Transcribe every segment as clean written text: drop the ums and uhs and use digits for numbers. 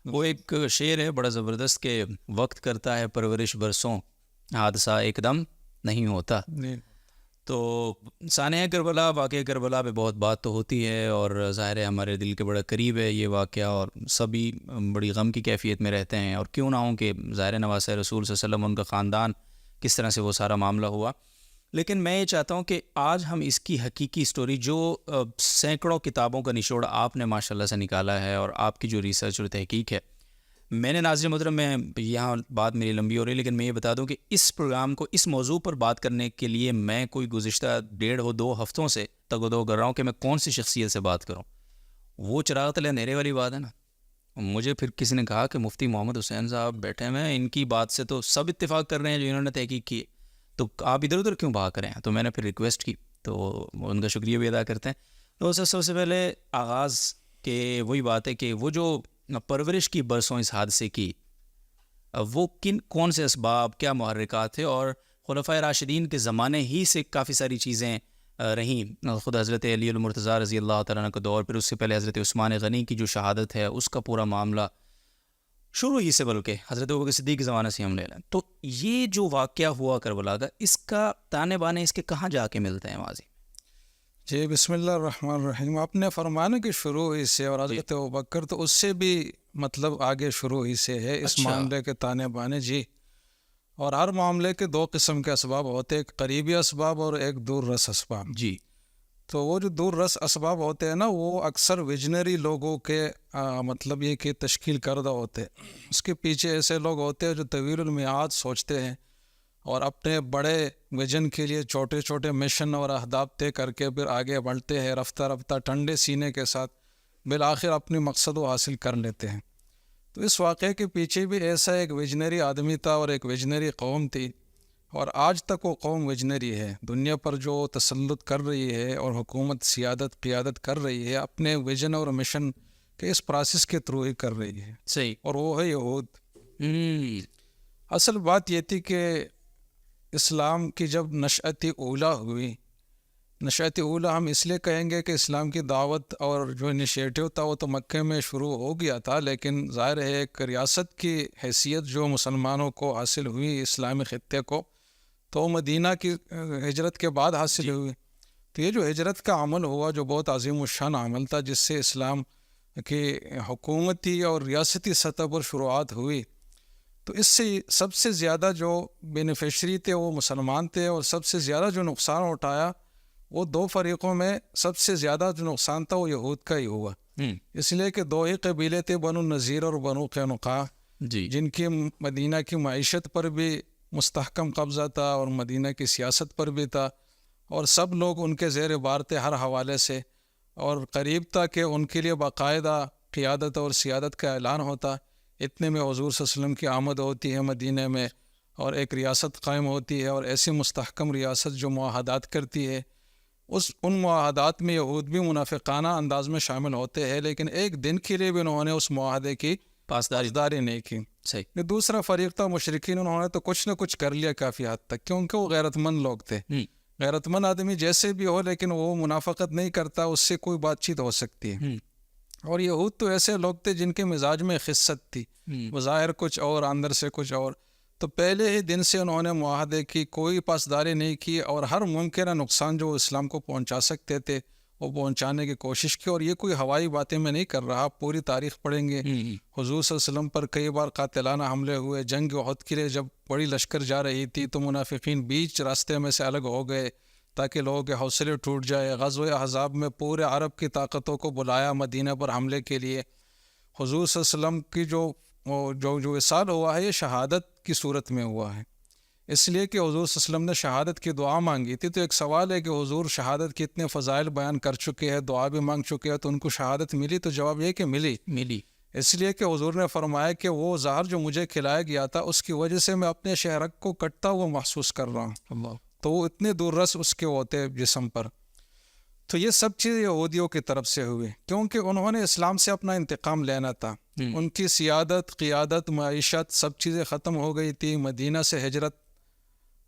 وہ ایک شعر ہے بڑا زبردست کہ وقت کرتا ہے پرورش برسوں، حادثہ ایک دم نہیں ہوتا. جی تو سانحہ کربلا، واقعہ کربلا پہ بہت بات تو ہوتی ہے، اور ظاہر ہے ہمارے دل کے بڑا قریب ہے یہ واقعہ، اور سبھی بڑی غم کی کیفیت میں رہتے ہیں، اور کیوں نہ ہوں کہ ظاہر نواسہ رسول صلی اللہ علیہ وسلم، ان کا خاندان، کس طرح سے وہ سارا معاملہ ہوا. لیکن میں یہ چاہتا ہوں کہ آج ہم اس کی حقیقی سٹوری، جو سینکڑوں کتابوں کا نچوڑ آپ نے ماشاءاللہ سے نکالا ہے، اور آپ کی جو ریسرچ اور تحقیق ہے، میں نے ناظرین محترم، میں یہاں بات میری لمبی ہو رہی ہے، لیکن میں یہ بتا دوں کہ اس پروگرام کو، اس موضوع پر بات کرنے کے لیے میں کوئی گزشتہ 1.5-2 ہفتوں سے تگ و دو کر رہا ہوں کہ میں کون سی شخصیت سے بات کروں. وہ چراغ تلے اندھیرے والی بات ہے نا. مجھے پھر کسی نے کہا کہ مفتی محمد حسین صاحب بیٹھے ہوئے ہیں، ان کی بات سے تو سب اتفاق کر رہے ہیں جو انہوں نے تحقیق کی، تو آپ ادھر ادھر کیوں بھاگ رہے ہیں؟ تو میں نے پھر ریکویسٹ کی، تو ان کا شکریہ بھی ادا کرتے ہیں. تو سب سے پہلے آغاز کہ وہی بات ہے کہ وہ جو پرورش کی برسوں اس حادثے کی، وہ کون سے اسباب، کیا محرکات تھے، اور خلفائے راشدین کے زمانے ہی سے کافی ساری چیزیں رہیں. خود حضرت علی المرتضیٰ رضی اللہ تعالیٰ عنہ کا دور، پھر اس سے پہلے حضرت عثمان غنی کی جو شہادت ہے اس کا پورا معاملہ شروع ہی سے، بلکہ حضرت ابوبکر صدیق کے زمانے سے ہم لے لیں. تو یہ جو واقعہ ہوا کربلا کا، اس کا تانے بانے اس کے کہاں جا کے ملتے ہیں ماضی؟ جی بسم اللہ الرحمن الرحیم. آپ نے فرمانا کہ شروع ہی سے، اور حضرت ابوبکر تو اس سے بھی مطلب آگے شروع ہی سے ہے اس معاملے کے تانے بانے. جی، اور ہر معاملے کے 2 قسم کے اسباب ہوتے ہیں، ایک قریبی اسباب اور ایک دور رس اسباب. جی. تو وہ جو دور رس اسباب ہوتے ہیں نا، وہ اکثر ویژنری لوگوں کے مطلب یہ کہ تشکیل کردہ ہوتے ہیں. اس کے پیچھے ایسے لوگ ہوتے ہیں جو طویل المیعاد سوچتے ہیں، اور اپنے بڑے ویژن کے لیے چھوٹے چھوٹے مشن اور اہداف طے کر کے پھر آگے بڑھتے ہیں، رفتہ رفتہ ٹھنڈے سینے کے ساتھ بالآخر اپنی مقصد کو حاصل کر لیتے ہیں. تو اس واقعے کے پیچھے بھی ایسا ایک ویژنری آدمی تھا اور ایک ویژنری قوم تھی، اور آج تک وہ قوم ویژنری ہے. دنیا پر جو تسلط کر رہی ہے اور حکومت، سیادت، قیادت کر رہی ہے، اپنے ویژن اور مشن کے اس پروسیس کے تھرو ہی کر رہی ہے. صحیح. اور وہ ہے یہود. اصل بات یہ تھی کہ اسلام کی جب نشأت اولیٰ ہوئی، نشأت اولیٰ ہم اس لیے کہیں گے کہ اسلام کی دعوت اور جو انیشیٹو تھا وہ تو مکہ میں شروع ہو گیا تھا، لیکن ظاہر ہے ایک ریاست کی حیثیت جو مسلمانوں کو حاصل ہوئی اسلامی خطے کو، تو مدینہ کی ہجرت کے بعد حاصل ہوئی. تو یہ جو ہجرت کا عمل ہوا، جو بہت عظیم الشان عمل تھا، جس سے اسلام کی حکومتی اور ریاستی سطح پر شروعات ہوئی، تو اس سے سب سے زیادہ جو بینیفیشری تھے وہ مسلمان تھے، اور سب سے زیادہ جو نقصان اٹھایا وہ 2 فریقوں میں سب سے زیادہ جو نقصان تھا وہ یہود کا ہی ہوا. اس لیے کہ 2 ہی قبیلے تھے، بنو النضیر اور بنو قینقاع، جن کی مدینہ کی معیشت پر بھی مستحکم قبضہ تھا اور مدینہ کی سیاست پر بھی تھا، اور سب لوگ ان کے زیر بار تھے ہر حوالے سے، اور قریب تھا کہ ان کے لیے باقاعدہ قیادت اور سیادت کا اعلان ہوتا. اتنے میں حضور صلی اللہ علیہ وسلم کی آمد ہوتی ہے مدینہ میں، اور ایک ریاست قائم ہوتی ہے، اور ایسی مستحکم ریاست جو معاہدات کرتی ہے. ان معاہدات میں یہود بھی منافقانہ انداز میں شامل ہوتے ہیں، لیکن ایک دن کے لیے بھی انہوں نے اس معاہدے کی پاسداری نہیں کی. صحیح. دوسرا فریق تھا مشرکین، انہوں نے تو کچھ نہ کچھ کر لیا کافی حد تک، کیونکہ وہ غیرت مند لوگ تھے. غیرت مند آدمی جیسے بھی ہو، لیکن وہ منافقت نہیں کرتا، اس سے کوئی بات چیت ہو سکتی ہے. اور یہود تو ایسے لوگ تھے جن کے مزاج میں خست تھی، بظاہر کچھ اور اندر سے کچھ اور. تو پہلے ہی دن سے انہوں نے معاہدے کی کوئی پاسداری نہیں کی، اور ہر ممکنہ نقصان جو اسلام کو پہنچا سکتے تھے وہ پہنچانے کی کوشش کی. اور یہ کوئی ہوائی باتیں میں نہیں کر رہا، پوری تاریخ پڑھیں گے. حضور صلی اللہ علیہ وسلم پر کئی بار قاتلانہ حملے ہوئے. جنگ احد کے لیے جب بڑی لشکر جا رہی تھی تو منافقین بیچ راستے میں سے الگ ہو گئے تاکہ لوگوں کے حوصلے ٹوٹ جائے. غزوہ احزاب میں پورے عرب کی طاقتوں کو بلایا مدینہ پر حملے کے لیے. حضور صلی اللہ علیہ وسلم کی جو وصال ہوا ہے یہ شہادت کی صورت میں ہوا ہے، اس لیے کہ حضور صلی اللہ علیہ وسلم نے شہادت کی دعا مانگی تھی. تو ایک سوال ہے کہ حضور شہادت کے اتنے فضائل بیان کر چکے ہیں، دعا بھی مانگ چکے ہیں، تو ان کو شہادت ملی؟ تو جواب یہ کہ ملی. اس لیے کہ حضور نے فرمایا کہ وہ زہر جو مجھے کھلایا گیا تھا اس کی وجہ سے میں اپنے شہرک کو کٹتا ہوا محسوس کر رہا ہوں. تو وہ اتنے دور رس اس کے ہوتے جسم پر. تو یہ سب چیزیں یہودیوں کی طرف سے ہوئی، کیونکہ انہوں نے اسلام سے اپنا انتقام لینا تھا. ان کی سیادت، قیادت، معیشت سب چیزیں ختم ہو گئی تھی. مدینہ سے ہجرت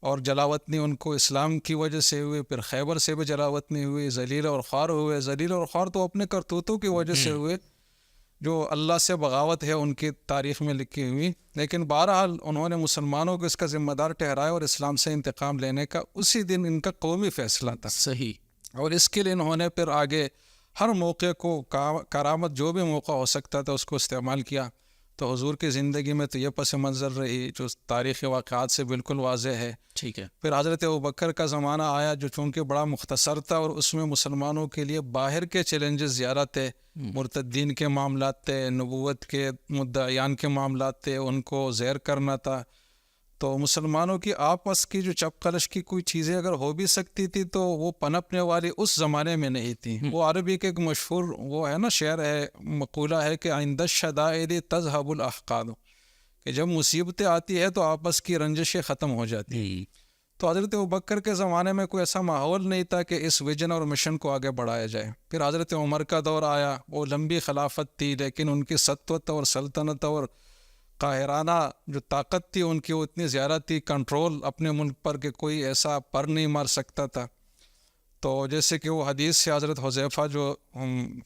اور جلاوطنی ان کو اسلام کی وجہ سے ہوئی، پھر خیبر سے بھی جلاوطنی ہوئی، ذلیل اور خوار ہوئے. ذلیل اور خوار تو اپنے کرتوتوں کی وجہ سے ہوئے، جو اللہ سے بغاوت ہے ان کی تاریخ میں لکھی ہوئی، لیکن بہرحال انہوں نے مسلمانوں کو اس کا ذمہ دار ٹھہرایا اور اسلام سے انتقام لینے کا اسی دن ان کا قومی فیصلہ تھا. صحیح. اور اس کے لیے انہوں نے پھر آگے ہر موقع کو کرامت جو بھی موقع ہو سکتا تھا اس کو استعمال کیا. تو حضور کی زندگی میں تو یہ پس منظر رہی جو تاریخی واقعات سے بالکل واضح ہے. ٹھیک ہے. پھر حضرت ابوبکر کا زمانہ آیا جو چونکہ بڑا مختصر تھا اور اس میں مسلمانوں کے لیے باہر کے چیلنجز زیادہ تھے، مرتدین کے معاملات تھے، نبوت کے مدعیان کے معاملات تھے، ان کو زیر کرنا تھا. تو مسلمانوں کی آپس کی جو چپ کلش کی کوئی چیزیں اگر ہو بھی سکتی تھی تو وہ پنپنے والی اس زمانے میں نہیں تھی. وہ عربی کے ایک مشہور وہ ہے نا شعر ہے، مقولہ ہے کہ عند الشدائد تذهب الاحقاد، کہ جب مصیبتیں آتی ہے تو آپس کی رنجشیں ختم ہو جاتی ہیں. تو حضرت ابوبکر کے زمانے میں کوئی ایسا ماحول نہیں تھا کہ اس ویژن اور مشن کو آگے بڑھایا جائے. پھر حضرت عمر کا دور آیا، وہ لمبی خلافت تھی لیکن ان کی سطوت اور سلطنت اور قاہرانہ جو طاقت تھی ان کی وہ اتنی زیادہ تھی، کنٹرول اپنے ملک پر کہ کوئی ایسا پر نہیں مار سکتا تھا. تو جیسے کہ وہ حدیث سے حضرت حذیفہ جو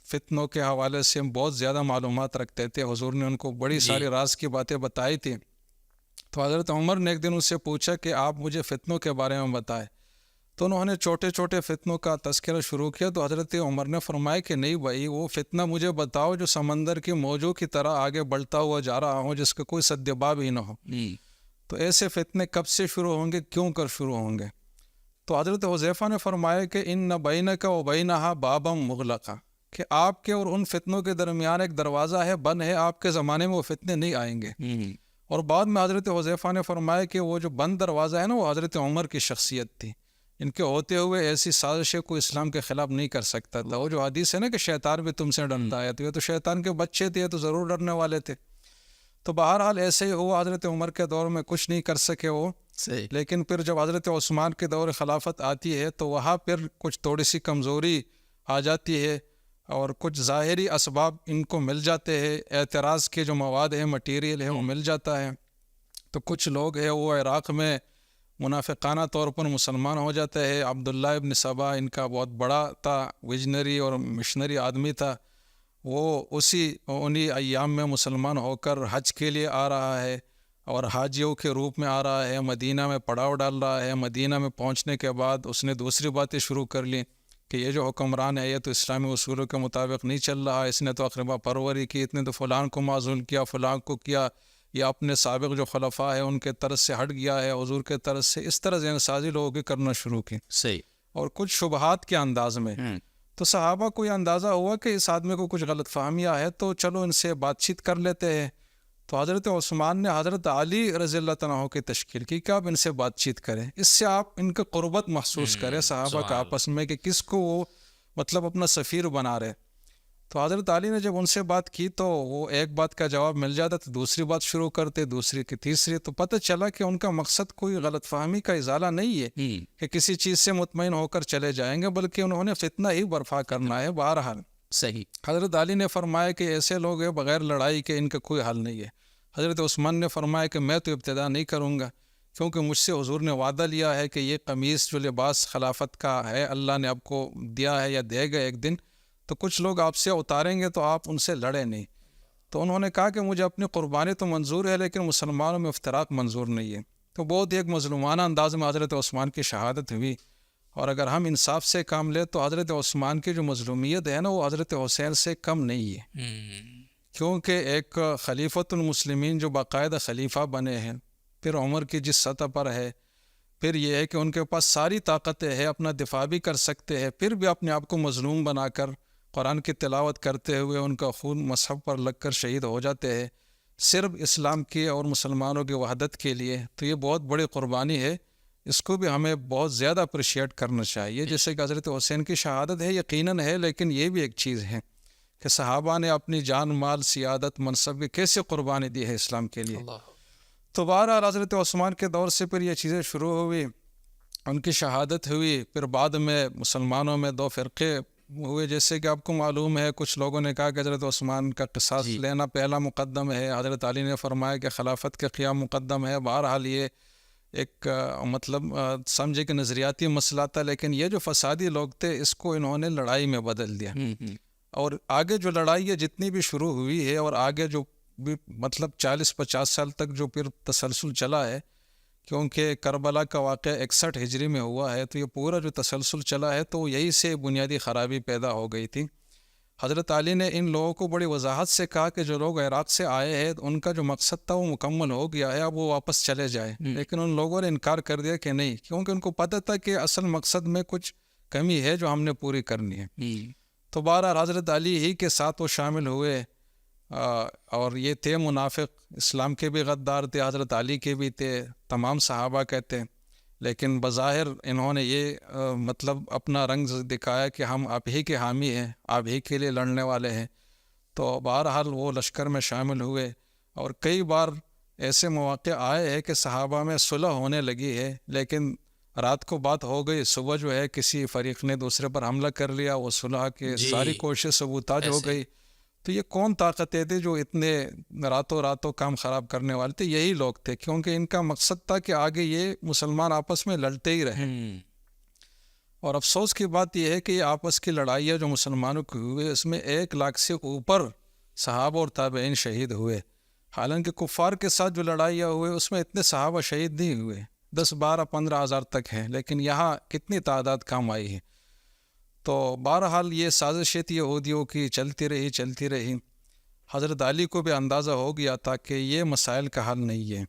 فتنوں کے حوالے سے بہت زیادہ معلومات رکھتے تھے، حضور نے ان کو بڑی ساری راز کی باتیں بتائی تھی. تو حضرت عمر نے ایک دن ان سے پوچھا کہ آپ مجھے فتنوں کے بارے میں بتائیں. تو انہوں نے چھوٹے چھوٹے فتنوں کا تذکرہ شروع کیا. تو حضرت عمر نے فرمایا کہ نہیں بھائی، وہ فتنہ مجھے بتاؤ جو سمندر کی موجوں کی طرح آگے بڑھتا ہوا جا رہا ہوں، جس کا کوئی سدباب ہی نہ ہو. تو ایسے فتنے کب سے شروع ہوں گے، کیوں کر شروع ہوں گے؟ تو حضرت حذیفہ نے فرمایا کہ ان بینک و بینہا بابا مغلقا، کہ آپ کے اور ان فتنوں کے درمیان ایک دروازہ ہے، بند ہے، آپ کے زمانے میں وہ فتنے نہیں آئیں گے. اور بعد میں حضرت حذیفہ نے فرمایا کہ وہ جو بند دروازہ ہے نا، وہ حضرت عمر کی شخصیت تھی. ان کے ہوتے ہوئے ایسی سازشیں کوئی اسلام کے خلاف نہیں کر سکتا تھا. وہ جو حدیث ہے نا کہ شیطان بھی تم سے ڈرتا ہے، تو یہ تو شیطان کے بچے تھے، تو ضرور ڈرنے والے تھے. تو بہرحال ایسے ہی ہوا، حضرت عمر کے دور میں کچھ نہیں کر سکے وہ. لیکن پھر جب حضرت عثمان کے دور خلافت آتی ہے تو وہاں پھر کچھ تھوڑی سی کمزوری آ جاتی ہے اور کچھ ظاہری اسباب ان کو مل جاتے ہیں، اعتراض کے جو مواد ہیں، مٹیریل ہے، وہ مل جاتا ہے. تو کچھ لوگ ہیں وہ عراق میں منافقانہ طور پر مسلمان ہو جاتے ہیں. عبداللہ ابن سبا ان کا بہت بڑا تھا، ویژنری اور مشنری آدمی تھا. وہ انہی ایام میں مسلمان ہو کر حج کے لیے آ رہا ہے اور حاجیوں کے روپ میں آ رہا ہے، مدینہ میں پڑاؤ ڈال رہا ہے. مدینہ میں پہنچنے کے بعد اس نے دوسری باتیں شروع کر لیں کہ یہ جو حکمران ہے یہ تو اسلامی اصولوں کے مطابق نہیں چل رہا، اس نے تو اقربا پروری کی، اتنے تو فلان کو معزول کیا، فلان کو کیا، یا اپنے سابق جو خلفاء ہیں ان کے طرز سے ہٹ گیا ہے، حضور کے طرز سے. اس طرح ذہن سازی لوگوں کی کرنا شروع کی، صحیح، اور کچھ شبہات کے انداز میں. تو صحابہ کو یہ اندازہ ہوا کہ اس آدمی کو کچھ غلط فہمیاں ہے، تو چلو ان سے بات چیت کر لیتے ہیں. تو حضرت عثمان نے حضرت علی رضی اللہ عنہ کی تشکیل کی کہ آپ ان سے بات چیت کریں، اس سے آپ ان کا قربت محسوس کریں صحابہ کا آپس میں کہ کس کو وہ مطلب اپنا سفیر بنا رہے. تو حضرت علی نے جب ان سے بات کی تو وہ ایک بات کا جواب مل جاتا تو دوسری بات شروع کرتے، دوسری کی تیسری. تو پتہ چلا کہ ان کا مقصد کوئی غلط فہمی کا ازالہ نہیں ہے کہ کسی چیز سے مطمئن ہو کر چلے جائیں گے، بلکہ انہوں نے فتنہ ہی برپا کرنا ہے. بہرحال صحیح. حضرت علی نے فرمایا کہ ایسے لوگ ہیں بغیر لڑائی کے ان کا کوئی حل نہیں ہے. حضرت عثمان نے فرمایا کہ میں تو ابتدا نہیں کروں گا، کیونکہ مجھ سے حضور نے وعدہ لیا ہے کہ یہ قمیص جو لباس خلافت کا ہے اللہ نے آپ کو دیا ہے یا دے گا ایک دن، تو کچھ لوگ آپ سے اتاریں گے تو آپ ان سے لڑیں نہیں. تو انہوں نے کہا کہ مجھے اپنی قربانی تو منظور ہے لیکن مسلمانوں میں افتراق منظور نہیں ہے. تو بہت ایک مظلومانہ انداز میں حضرت عثمان کی شہادت ہوئی. اور اگر ہم انصاف سے کام لیں تو حضرت عثمان کی جو مظلومیت ہے نا وہ حضرت حسین سے کم نہیں ہے، کیونکہ ایک خلیفۃ المسلمین جو باقاعدہ خلیفہ بنے ہیں، پھر عمر کی جس سطح پر ہے، پھر یہ ہے کہ ان کے پاس ساری طاقتیں ہیں، اپنا دفاع بھی کر سکتے ہیں، پھر بھی اپنے آپ کو مظلوم بنا کر قرآن کی تلاوت کرتے ہوئے ان کا خون مصحف پر لگ کر شہید ہو جاتے ہیں صرف اسلام کی اور مسلمانوں کی وحدت کے لیے. تو یہ بہت بڑی قربانی ہے، اس کو بھی ہمیں بہت زیادہ اپریشیٹ کرنا چاہیے. جیسے کہ حضرت حسین کی شہادت ہے یقیناً ہے، لیکن یہ بھی ایک چیز ہے کہ صحابہ نے اپنی جان مال سیادت منصب کی کیسے قربانی دی ہے اسلام کے لیے. تو بہرحال حضرت عثمان کے دور سے پھر یہ چیزیں شروع ہوئی، ان کی شہادت ہوئی. پھر بعد میں مسلمانوں میں دو فرقے ہوئے، جیسے کہ آپ کو معلوم ہے کچھ لوگوں نے کہا کہ حضرت عثمان کا قصاص لینا پہلا مقدم ہے، حضرت علی نے فرمایا کہ خلافت کے قیام مقدم ہے. بہرحال یہ ایک مطلب سمجھے کہ نظریاتی مسئلہ تھا، لیکن یہ جو فسادی لوگ تھے اس کو انہوں نے لڑائی میں بدل دیا. اور آگے جو لڑائی ہے جتنی بھی شروع ہوئی ہے اور آگے جو بھی مطلب 40-50 سال تک جو پھر تسلسل چلا ہے، کیونکہ کربلا کا واقعہ 61 ہجری میں ہوا ہے، تو یہ پورا جو تسلسل چلا ہے تو یہی سے بنیادی خرابی پیدا ہو گئی تھی۔ حضرت علی نے ان لوگوں کو بڑی وضاحت سے کہا کہ جو لوگ عراق سے آئے ہیں ان کا جو مقصد تھا وہ مکمل ہو گیا ہے، اب وہ واپس چلے جائیں، لیکن ان لوگوں نے انکار کر دیا کہ نہیں، کیونکہ ان کو پتہ تھا کہ اصل مقصد میں کچھ کمی ہے جو ہم نے پوری کرنی ہے۔ تو بہرحال حضرت علی ہی کے ساتھ وہ شامل ہوئے، اور یہ تھے منافق، اسلام کے بھی غدار تھے، حضرت علی کے بھی تھے، تمام صحابہ کہتے ہیں، لیکن بظاہر انہوں نے یہ مطلب اپنا رنگ دکھایا کہ ہم آپ ہی کے حامی ہیں، آپ ہی کے لیے لڑنے والے ہیں۔ تو بہرحال وہ لشکر میں شامل ہوئے، اور کئی بار ایسے مواقع آئے ہیں کہ صحابہ میں صلح ہونے لگی ہے، لیکن رات کو بات ہو گئی، صبح جو ہے کسی فریق نے دوسرے پر حملہ کر لیا، وہ صلح کی ساری کوشش سبوتاج ہو گئی۔ تو یہ کون طاقتیں تھے جو اتنے راتوں کام خراب کرنے والے تھے؟ یہی لوگ تھے، کیونکہ ان کا مقصد تھا کہ آگے یہ مسلمان آپس میں لڑتے ہی رہیں۔ اور افسوس کی بات یہ ہے کہ یہ آپس کی لڑائیاں جو مسلمانوں کی ہوئی، اس میں 1 لاکھ سے اوپر صحابہ اور تابعین شہید ہوئے، حالانکہ کفار کے ساتھ جو لڑائیاں ہوئے اس میں اتنے صحابہ شہید نہیں ہوئے، 10, 12, 15 ہزار تک ہیں، لیکن یہاں کتنی تعداد کم آئی ہے۔ تو بہرحال یہ سازشیں تھی یہودیوں کی، چلتی رہی۔ حضرت علی کو بھی اندازہ ہو گیا تھا کہ یہ مسائل کا حل نہیں ہے،